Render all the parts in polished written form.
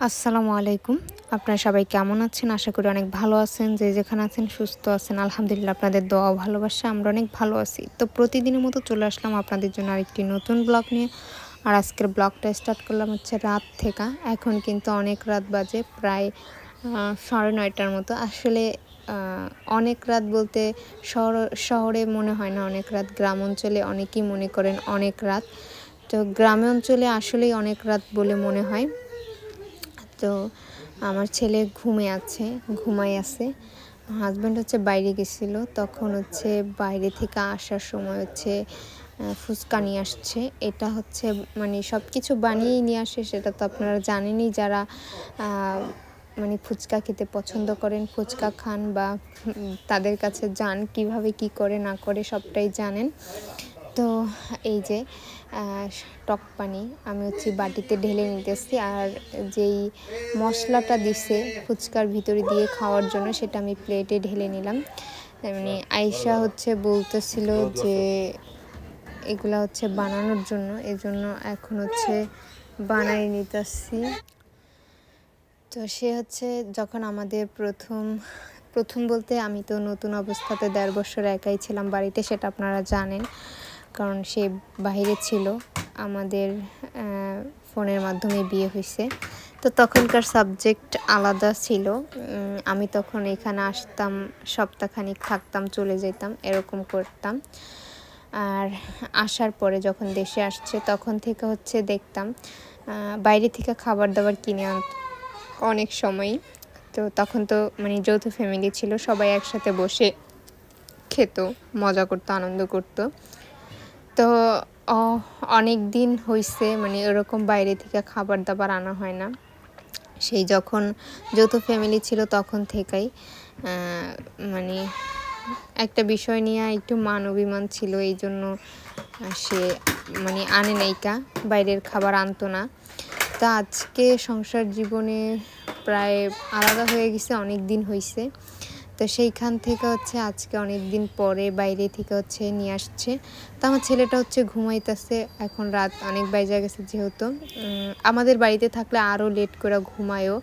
আসসালামু আলাইকুম। আপনারা সবাই কেমন আছেন? আশা করি অনেক ভালো আছেন। যে যেখানে আছেন সুস্থ আছেন। আলহামদুলিল্লাহ আপনাদের দোয়া ও ভালোবাসা আমরা অনেক ভালো আছি। তো প্রতিদিনের মতো চলে আসলাম আপনাদের জন্য আরেকটি নতুন ব্লগ নিয়ে। আর আজকের ব্লগটা স্টার্ট করলাম হচ্ছে রাত থেকে। এখন কিন্তু অনেক রাত বাজে, প্রায় 9:30টার মতো। আসলে অনেক রাত বলতে শহরে মনে হয় না অনেক রাত, গ্রাম অঞ্চলে অনেকেই মনে করেন অনেক রাত। তো গ্রামে অঞ্চলে আসলেই অনেক রাত বলে মনে হয়। তো আমার ছেলে ঘুমাই আছে। হাজব্যান্ড হচ্ছে বাইরে গেছিল, তখন হচ্ছে বাইরে থেকে আসার সময় হচ্ছে ফুচকা নিয়ে আসছে। এটা হচ্ছে মানে সব কিছু বানিয়েই নিয়ে আসে, সেটা তো আপনারা জানেনই যারা মানে ফুচকা খেতে পছন্দ করেন, ফুচকা খান বা তাদের কাছে যান, কিভাবে কি করে না করে সবটাই জানেন। তো এই যে টক পানি আমি হচ্ছে বাটিতে ঢেলে নিতেছি, আর যেই মশলাটা দিছে ফুচকার ভিতরে দিয়ে খাওয়ার জন্য সেটা আমি প্লেটে ঢেলে নিলাম। মানে আয়েশা হচ্ছে বলতেছিল যে এগুলা হচ্ছে বানানোর জন্য, এজন্য এখন হচ্ছে বানাই নিতেছি। তো সে হচ্ছে যখন আমাদের প্রথম বলতে আমি তো নতুন অবস্থাতে 1.5 বছর একাই ছিলাম বাড়িতে, সেটা আপনারা জানেন, কারণ সে বাইরে ছিল। আমাদের ফোনের মাধ্যমে বিয়ে হয়েছে, তো তখনকার সাবজেক্ট আলাদা ছিল। আমি তখন এখানে আসতাম, সপ্তাহখানিক থাকতাম, চলে যেতাম, এরকম করতাম। আর আসার পরে যখন দেশে আসছে তখন থেকে হচ্ছে দেখতাম বাইরে থেকে খাবার দাবার কিনে অনেক সময়। তো তখন তো মানে যৌথ ফ্যামিলি ছিল, সবাই একসাথে বসে খেত, মজা করতো, আনন্দ করতো। তো অনেক দিন হয়েছে মানে এরকম বাইরে থেকে খাবার দাবার আনা হয় না। সেই যখন যৌথ ফ্যামিলি ছিল তখন থেকেই মানে একটা বিষয় নিয়ে একটু মান অভিমান ছিল, এই জন্য সে মানে আনে নাইকা, বাইরের খাবার আনতো না। তা আজকে সংসার জীবনে প্রায় আলাদা হয়ে গেছে, অনেক দিন হয়েছে। তো সেইখান থেকে হচ্ছে আজকে অনেক দিন পরে বাইরে থেকে হচ্ছে নিয়ে আসছে। তো আমার ছেলেটা হচ্ছে ঘুমাইতেছে, এখন রাত অনেক বাইরে গেছে, যেহেতু আমাদের বাড়িতে থাকলে আরও লেট করে ঘুমায়ও।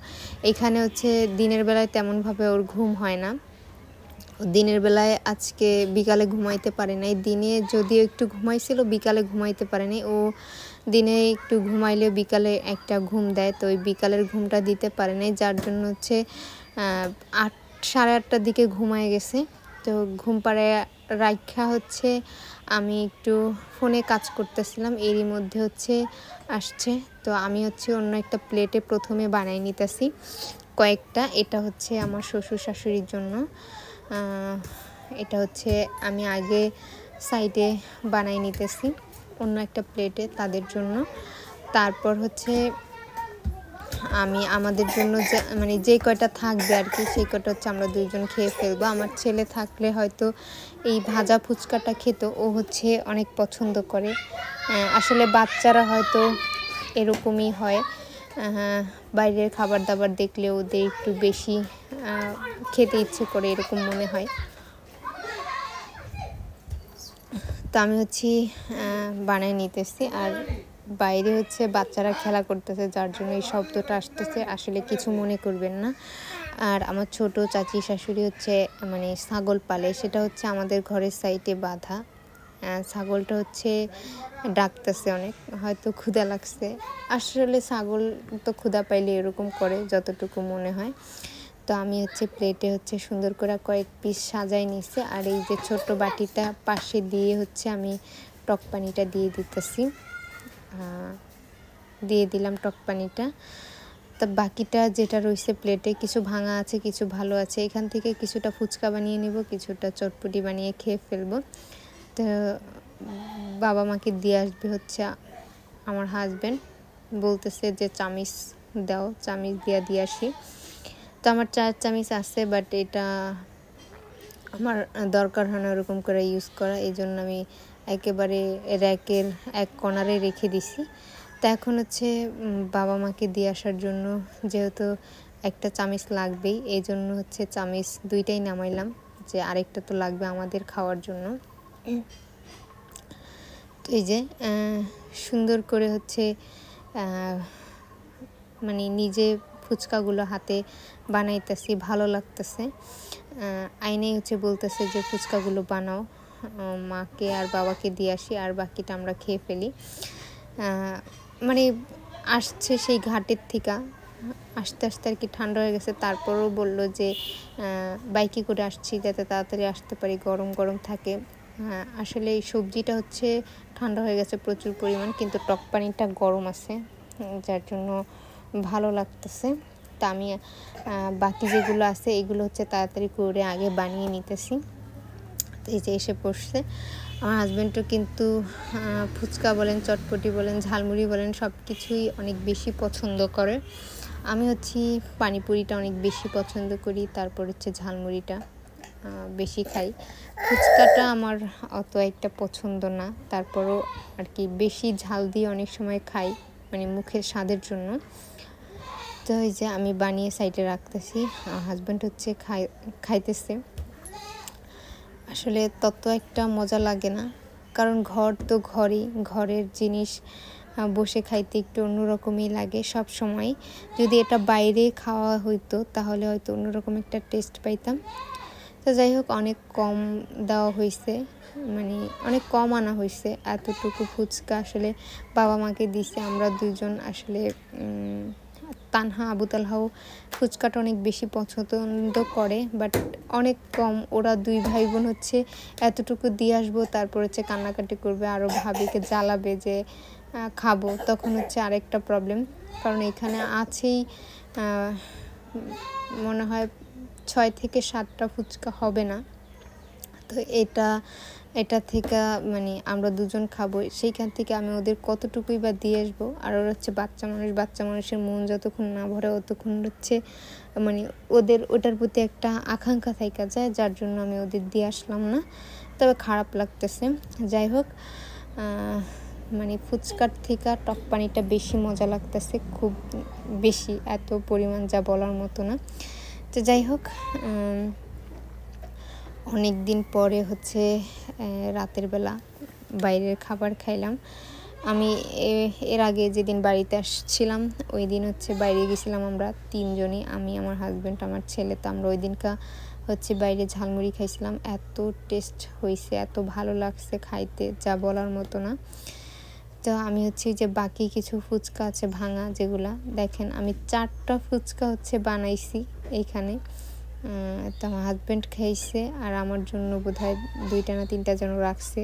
এখানে হচ্ছে দিনের বেলায় তেমনভাবে ওর ঘুম হয় না। দিনের বেলায় আজকে বিকালে ঘুমাইতে পারে নাই, দিনে যদিও একটু ঘুমাইছিল, বিকালে ঘুমাইতে পারে নাই। ও দিনে একটু ঘুমাইলে বিকালে একটা ঘুম দেয়, তো ওই বিকালের ঘুমটা দিতে পারে নাই, যার জন্য হচ্ছে 8-8:30টার দিকে ঘুমায় গেছে। তো ঘুম পাড়ায় রাখা হচ্ছে আমি একটু ফোনে কাজ করতেছিলাম, এরই মধ্যে হচ্ছে আসছে। তো আমি হচ্ছে অন্য একটা প্লেটে প্রথমে বানাই নিতেছি কয়েকটা। এটা হচ্ছে আমার শ্বশুর শাশুড়ির জন্য, এটা হচ্ছে আমি আগে সাইডে বানাই নিতেছি অন্য একটা প্লেটে তাদের জন্য। তারপর হচ্ছে আমি আমাদের জন্য মানে যে কয়টা থাকবে আর কি, সেই কয়টা হচ্ছে আমরা দুইজন খেয়ে ফেলবো। আমার ছেলে থাকলে হয়তো এই ভাজা ফুচকাটা খেত, ও হচ্ছে অনেক পছন্দ করে। আসলে বাচ্চারা হয়তো এরকমই হয়, বাইরের খাবার দাবার দেখলে ওদের একটু বেশি খেতে ইচ্ছে করে, এরকম মনে হয়। তো আমি হচ্ছে বানাই নিতেছি, আর বাইরে হচ্ছে বাচ্চারা খেলা করতেছে, যার জন্য এই শব্দটা আসতেছে, আসলে কিছু মনে করবেন না। আর আমার ছোট চাচি শাশুড়ি হচ্ছে মানে ছাগল পালে, সেটা হচ্ছে আমাদের ঘরের সাইডে বাঁধা। ছাগলটা হচ্ছে ডাকতেছে অনেক, হয়তো ক্ষুধা লাগছে। আসলে ছাগল তো ক্ষুধা পাইলে এরকম করে যতটুকু মনে হয়। তো আমি হচ্ছে প্লেটে হচ্ছে সুন্দর করে কয়েক পিস সাজাই নিছি, আর এই যে ছোট বাটিটা পাশে দিয়ে হচ্ছে আমি টক পানিটা দিয়ে দিলাম টক পানিটা। তা বাকিটা যেটা রয়েছে প্লেটে, কিছু ভাঙা আছে, কিছু ভালো আছে, এখান থেকে কিছুটা ফুচকা বানিয়ে নেব, কিছুটা চটপটি বানিয়ে খেয়ে ফেলবো। তো বাবা মাকে দিয়ে আসবে হচ্ছে আমার হাজব্যান্ড, বলতেছে যে চামিচ দাও, চামিচ দিয়ে আসি। তো আমার 4 চামিচ আছে, বাট এটা আমার দরকার হয় না ওরকম করে ইউজ করা, এই জন্য আমি একেবারে র্যাকের এক কর্নারে রেখে দিছি। তো এখন হচ্ছে বাবা মাকে দিয়ে আসার জন্য যেহেতু একটা চামিচ লাগবেই, এই জন্য হচ্ছে চামিচ 2টাই নামাইলাম, যে আরেকটা তো লাগবে আমাদের খাওয়ার জন্য। তো এই যে সুন্দর করে হচ্ছে মানে নিজে ফুচকাগুলো হাতে বানাইতেছি, ভালো লাগতেছে। আইনাই হচ্ছে বলতেছে যে ফুচকাগুলো বানাও, মাকে আর বাবাকে দিয়ে আসি, আর বাকিটা আমরা খেয়ে ফেলি। মানে আসছে সেই ঘাটের থেকে, আস্তে আস্তে আর কি ঠান্ডা হয়ে গেছে। তারপরও বলল যে বাইকে করে আসছি যাতে তাড়াতাড়ি আসতে পারি, গরম গরম থাকে। আসলে এই সবজিটা হচ্ছে ঠান্ডা হয়ে গেছে প্রচুর পরিমাণ, কিন্তু টক পানিটা গরম আছে, যার জন্য ভালো লাগতেছে। তা আমি বাকি যেগুলো আছে এগুলো হচ্ছে তাড়াতাড়ি করে আগে বানিয়ে নিতেছি। তো এই যে এসে পড়ছে আমার হাজব্যান্ডও, কিন্তু ফুচকা বলেন, চটপটি বলেন, ঝালমুড়ি বলেন, সব কিছুই অনেক বেশি পছন্দ করে। আমি হচ্ছে পানিপুরিটা অনেক বেশি পছন্দ করি, তারপর হচ্ছে ঝালমুড়িটা বেশি খাই। ফুচকাটা আমার অত একটা পছন্দ না, তারপরও আর কি বেশি ঝাল দিয়ে অনেক সময় খাই, মানে মুখের স্বাদের জন্য। তো এই যে আমি বানিয়ে সাইডে রাখতেছি, হাজব্যান্ড হচ্ছে খাইতেছে। আসলে তত একটা মজা লাগে না, কারণ ঘর তো ঘরই, ঘরের জিনিস বসে খাইতে একটু অন্যরকমই লাগে সব সময়। যদি এটা বাইরে খাওয়া হইতো তাহলে হয়তো অন্যরকম একটা টেস্ট পাইতাম। তো যাই হোক, অনেক কম দেওয়া হয়েছে, মানে অনেক কম আনা হয়েছে। এতটুকু ফুচকা আসলে বাবা মাকে দিছে, আমরা দুজন আসলে তানহা আবু তালহাও ফুচকাটা অনেক বেশি পছন্দ করে, বাট অনেক কম। ওরা দুই ভাই বোন হচ্ছে এতটুকু দিয়ে আসবো, তারপর হচ্ছে কান্নাকাটি করবে, আরও ভাবিকে জ্বালাবে যে খাবো। তখন হচ্ছে আরেকটা প্রবলেম, কারণ এখানে আছেই মনে হয় 6 থেকে 7টা ফুচকা হবে না। তো এটা থেকে মানে আমরা দুজন খাবো, সেইখান থেকে আমি ওদের কতটুকুই বা দিয়ে আসবো। আর ওরা হচ্ছে বাচ্চা মানুষের মন যতক্ষণ না ভরে ততক্ষণ হচ্ছে মানে ওদের ওটার প্রতি একটা আকাঙ্ক্ষা থাকা যায়, যার জন্য আমি ওদের দিয়ে আসলাম না। তবে খারাপ লাগতেছে। যাই হোক, মানে ফুচকার থেকে টক পানিটা বেশি মজা লাগতেছে, খুব বেশি, এত পরিমাণ যা বলার মতো না। তো যাই হোক, অনেক দিন পরে হচ্ছে রাতের বেলা বাইরের খাবার খাইলাম। আমি এর আগে যেদিন বাড়িতে আসছিলাম ওই দিন হচ্ছে বাইরে গেছিলাম আমরা তিনজনই, আমি, আমার হাজব্যান্ড, আমার ছেলে। তো আমরা ওই দিনকা হচ্ছে বাইরে ঝালমুড়ি খাইছিলাম। এত টেস্ট হয়েছে, এত ভালো লাগছে খাইতে, যা বলার মতো না। তো আমি হচ্ছে যে বাকি কিছু ফুচকা আছে ভাঙা, যেগুলা দেখেন আমি 4টা ফুচকা হচ্ছে বানাইছি এইখানে। তো আমার হাজব্যান্ড খাইছে, আর আমার জন্য বোধহয় 2টা না 3টা যেন রাখছে।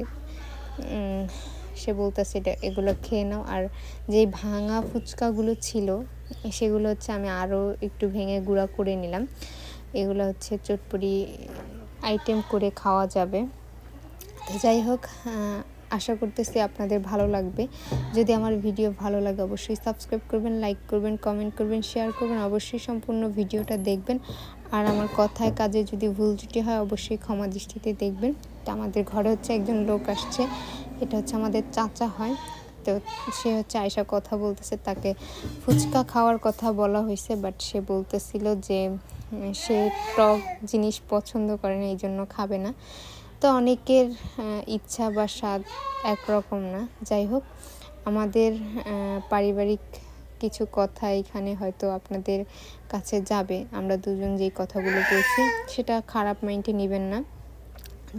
সে বলতেছে এগুলো খেয়ে নাও। আর যেই ভাঙা ফুচকাগুলো ছিল সেগুলো হচ্ছে আমি আরও একটু ভেঙে গুঁড়া করে নিলাম। এগুলো হচ্ছে চটপটি আইটেম করে খাওয়া যাবে। তো যাই হোক, আশা করতেছি আপনাদের ভালো লাগবে। যদি আমার ভিডিও ভালো লাগে অবশ্যই সাবস্ক্রাইব করবেন, লাইক করবেন, কমেন্ট করবেন, শেয়ার করবেন, অবশ্যই সম্পূর্ণ ভিডিওটা দেখবেন। আর আমার কথায় কাজে যদি ভুল ত্রুটি হয় অবশ্যই ক্ষমা দৃষ্টিতে দেখবেন। তো আমাদের ঘরে হচ্ছে একজন লোক আসছে, এটা হচ্ছে আমাদের চাচা হয়। তো সে হচ্ছে আয়সা কথা বলতেছে, তাকে ফুচকা খাওয়ার কথা বলা হয়েছে, বাট সে বলতেছিল যে সে টক জিনিস পছন্দ করে না, এই জন্য খাবে না। তো অনেকের ইচ্ছা বা স্বাদ একরকম না। যাই হোক, আমাদের পারিবারিক কিছু কথা এখানে হয়তো আপনাদের কাছে যাবে, আমরা দুজন যেই কথাগুলো বলছি সেটা খারাপ মাইন্ডে নেবেন না।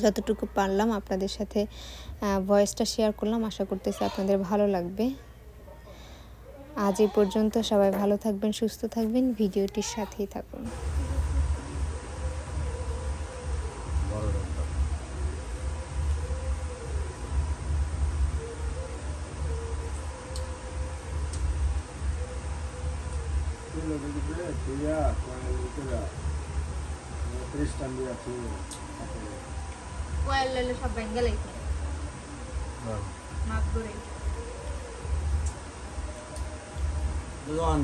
যতটুকু পারলাম আপনাদের সাথে ভয়েসটা শেয়ার করলাম, আশা করতেছি আপনাদের ভালো লাগবে। আজ এই পর্যন্ত, সবাই ভালো থাকবেন, সুস্থ থাকবেন, ভিডিওটির সাথেই থাকুন। সব বেঙ্গল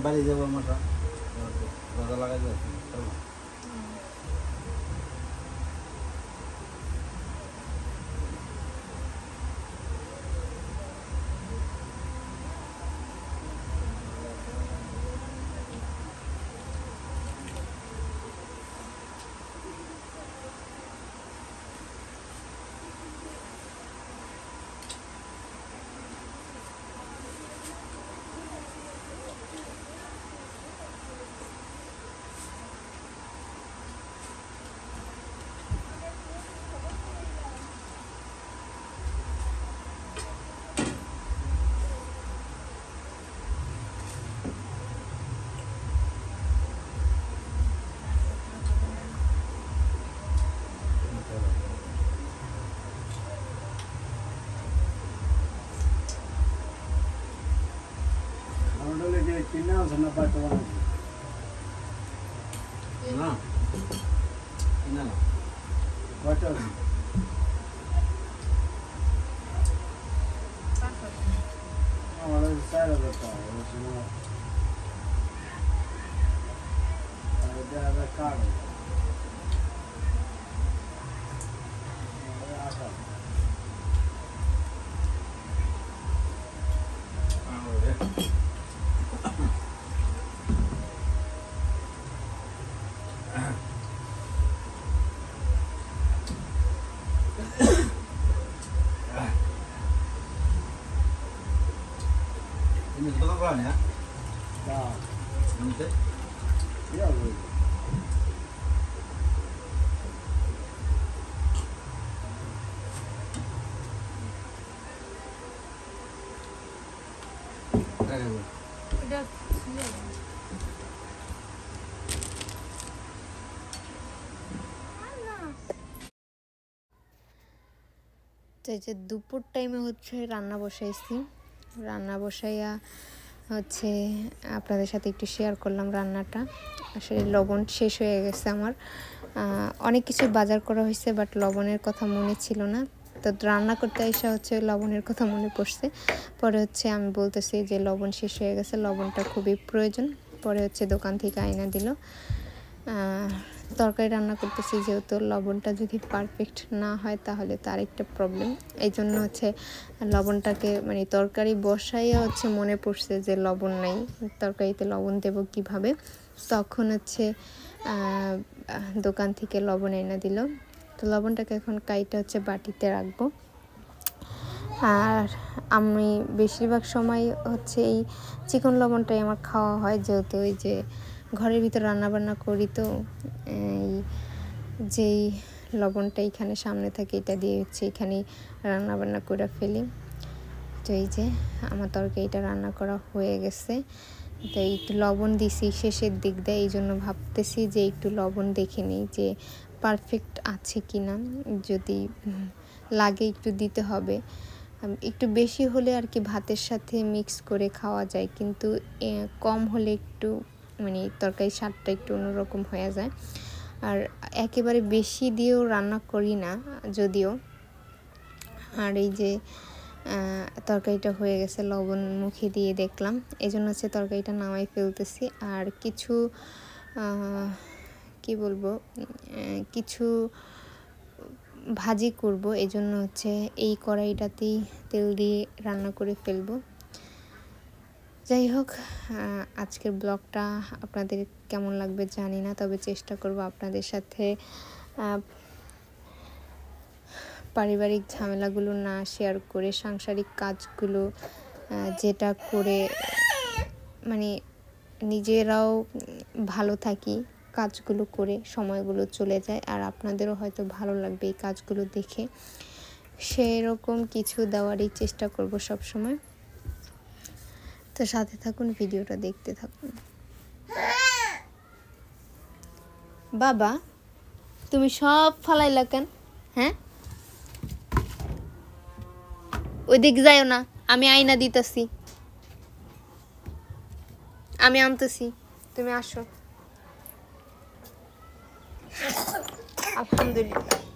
বাড়ি যাবো আমরা লাগাই যাবো। বানাচ্ছে না পাইতে বানাচ্ছে না না না কয়টা আমাদের 4000 টাকা এটা card ini betul kan ya? Nah, ini deh. Iya, boleh. Udah. তো এই যে দুপুর টাইমে হচ্ছে রান্না বসাইছি, রান্না বসাইয়া হচ্ছে আপনাদের সাথে একটু শেয়ার করলাম রান্নাটা। আসলে লবণ শেষ হয়ে গেছে আমার, অনেক কিছু বাজার করা হয়েছে বাট লবণের কথা মনে ছিল না। তো রান্না করতে এসে হচ্ছে লবণের কথা মনে পড়ছে। পরে হচ্ছে আমি বলতেছি যে লবণ শেষ হয়ে গেছে, লবণটা খুবই প্রয়োজন। পরে হচ্ছে দোকান থেকে আইনা দিল। তরকারি রান্না করতেছি, যেহেতু লবণটা যদি পারফেক্ট না হয় তাহলে তার একটা প্রবলেম। এই জন্য হচ্ছে লবণটাকে মানে তরকারি বসাইয়া হচ্ছে মনে পড়ছে যে লবণ নাই, তরকারিতে লবণ দেব কিভাবে। তখন হচ্ছে দোকান থেকে লবণ এনে দিল। তো লবণটাকে এখন কাইটা হচ্ছে বাটিতে রাখবো। আর আমি বেশিরভাগ সময় হচ্ছে এই চিকন লবণটাই আমার খাওয়া হয়, যেহেতু ওই যে ঘরের ভিতর রান্নাবান্না করি, তো এই যেই লবণটা এখানে সামনে থাকে এটা দিয়ে হচ্ছে এখানেই রান্নাবান্না করে ফেলি। তো এই যে আমার তরকারিটা রান্না করা হয়ে গেছে। তো একটু লবণ দিছি শেষের দিক দিয়ে, এই জন্য ভাবতেছি যে একটু লবণ দেখে নিই যে পারফেক্ট আছে কি না, যদি লাগে একটু দিতে হবে। একটু বেশি হলে আর কি ভাতের সাথে মিক্স করে খাওয়া যায়, কিন্তু কম হলে একটু মানে তরকারির স্বাদটা একটু অন্যরকম হয়ে যায়। আর একেবারে বেশি দিয়েও রান্না করি না যদিও। আর এই যে তরকারিটা হয়ে গেছে, লবণ মুখে দিয়ে দেখলাম, এই জন্য হচ্ছে তরকারিটা নামাই ফেলতেছি। আর কিছু কি বলবো, কিছু ভাজি করব, এই জন্য হচ্ছে এই কড়াইটাতেই তেল দিয়ে রান্না করে ফেলবো। যাই হোক, আজকের ব্লগটা আপনাদের কেমন লাগবে জানি না, তবে চেষ্টা করব আপনাদের সাথে পারিবারিক ঝামেলাগুলো না শেয়ার করে সাংসারিক কাজগুলো যেটা করে মানে নিজেরাও ভালো থাকি, কাজগুলো করে সময়গুলো চলে যায়, আর আপনাদেরও হয়তো ভালো লাগবে এই কাজগুলো দেখে। সেরকম কিছু দেওয়ারই চেষ্টা করব সব সময়। তো সাথে থাকুন, ভিডিওটা দেখতে থাকুন। বাবা, তুমি সব ফালাইলা কেন? হ্যাঁ, ওইদিক যাইও না, আমি আয়না দিতেছি, আমি আনতেছি, তুমি আসো। আলহামদুলিল্লাহ।